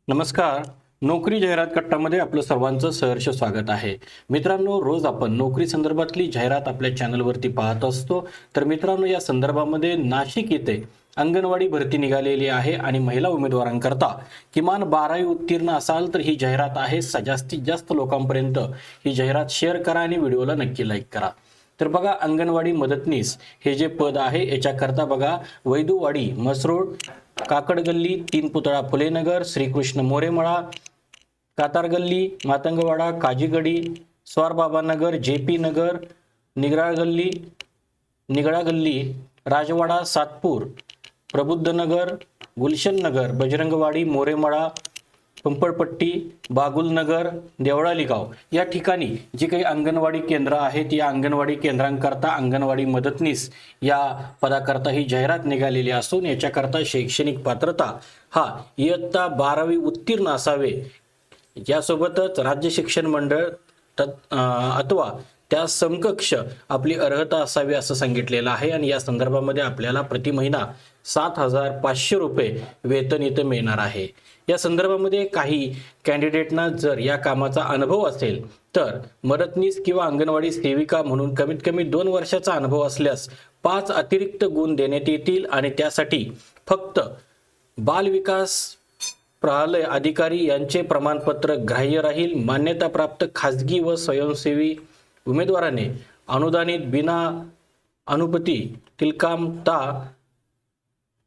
नमस्कार. नोकरी जाहिरात कट्टामध्ये आपलं सर्वांचं सहर्ष स्वागत आहे. मित्रांनो, रोज आपण नोकरी संदर्भातली जाहिरात आपल्या चॅनलवरती पाहत असतो. तर मित्रांनो, या संदर्भामध्ये नाशिक येथे अंगणवाडी भरती निघालेली आहे आणि महिला उमेदवारांकरता किमान 12वी उत्तीर्ण असाल तर ही जाहिरात आहे. जास्तीत जास्त लोकांपर्यंत ही जाहिरात शेअर करा आणि व्हिडिओला नक्की लाईक करा. तर बघा, अंगणवाडी मदतनीस हे जे पद आहे याच्याकरता बघा, वैदुवाडी, मसरोड, काकडगल्ली, तीन पुतळा, फुलेनगर, श्रीकृष्ण मोरेमळा, कातारगल्ली, मातंगवाडा, काजीगडी, स्वारबाबानगर, जेपी नगर, निगराळगल्ली, निगळागल्ली, राजवाडा, सातपूर, प्रबुद्धनगर, गुलशननगर, बजरंगवाडी, मोरेमळा, पंपळपट्टी, बागुलनगर, देवळाली गाव या ठिकाणी जी काही अंगणवाडी केंद्र आहेत या अंगणवाडी केंद्रांकरता अंगणवाडी मदतनीस या पदाकरता ही जाहिरात निघालेली असून याच्याकरता शैक्षणिक पात्रता हा इयत्ता 12वी उत्तीर्ण असावे. यासोबतच राज्य शिक्षण मंडळ अथवा त्या समकक्ष आपली अर्हता असावी असं सांगितलेलं आहे आणि या संदर्भामध्ये आपल्याला प्रति महिना 7,500 रुपये वेतन इथं मिळणार आहे. या संदर्भामध्ये काही कॅन्डिडेटना जर या कामाचा अनुभव असेल तर मदतनीस किंवा अंगणवाडी सेविका म्हणून कमीत कमी 2 वर्षाचा अनुभव असल्यास 5 अतिरिक्त गुण देण्यात येतील आणि त्यासाठी फक्त बाल विकास प्रणाली अधिकारी यांचे प्रमाणपत्र ग्राह्य राहील. मान्यताप्राप्त खाजगी व स्वयंसेवी उमेदवाराने अनुदानित बिना अनुपती तिलकामता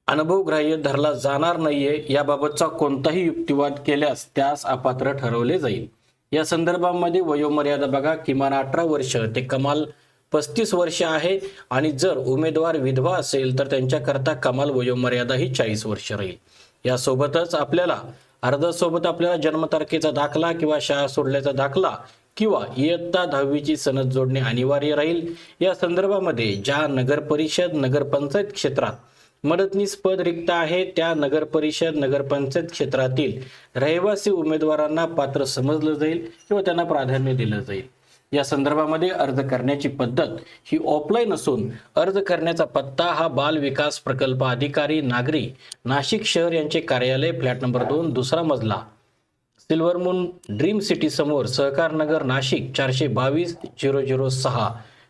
अनुभव ग्राह्य धरला जाणार नाहीये. याबाबतचा कोणताही युक्तिवाद केल्यास त्यास अपात्र ठरवले जाईल. या संदर्भामध्ये वयोमर्यादा बघा, किमान 18 वर्ष ते कमाल 35 वर्ष आहे आणि जर उमेदवार विधवा असेल तर त्यांच्याकरता कमाल वयोमर्यादा ही 40 वर्ष राहील. यासोबतच आपल्याला अर्जासोबत आपल्याला जन्मतारखेचा दाखला किंवा शाळा सोडल्याचा दाखला किंवा इयत्ता 10वीची सनद जोडणे अनिवार्य राहील. या संदर्भामध्ये ज्या नगर परिषद नगरपंचायत क्षेत्रात मदतनीस पद रिक्त आहे त्या नगर परिषद नगरपंचायत क्षेत्रातील रहिवासी उमेदवारांना पात्र समजलं जाईल किंवा त्यांना प्राधान्य दिलं जाईल. या संदर्भामध्ये अर्ज करण्याची पद्धत ही ऑफलाईन असून अर्ज करण्याचा पत्ता हा बाल विकास प्रकल्प अधिकारी नागरी नाशिक शहर यांचे कार्यालय, फ्लॅट नंबर 2, दुसरा मजला, सिल्वर मून ड्रीम सिटी समोर, सहकार नगर, नाशिक 422-006.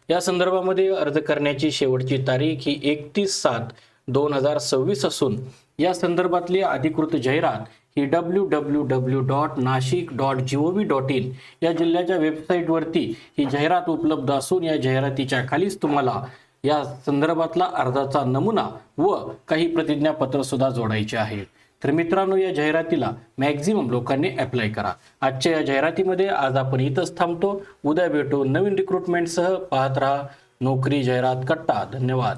या संदर्भामध्ये अर्ज करण्याची शेवटची तारीख ही 31/7/2026 असून या संदर्भातली अधिकृत जाहिरात ही www.nashik.gov.in या जिल्ह्याच्या वेबसाईटवरती ही जाहिरात उपलब्ध असून या जाहिरातीच्या खालीच तुम्हाला या संदर्भातला अर्जाचा नमुना व काही प्रतिज्ञापत्र सुद्धा जोडायचे आहे. तर मित्रांनो, या जाहिरातीला मॅक्झिमम लोकांनी अप्लाय करा. आजच्या या जाहिरातीमध्ये आज आपण इथंच थांबतो. उद्या भेटू नवीन रिक्रुटमेंटसह. पाहत रहा नोकरी जाहिरात कट्टा. धन्यवाद.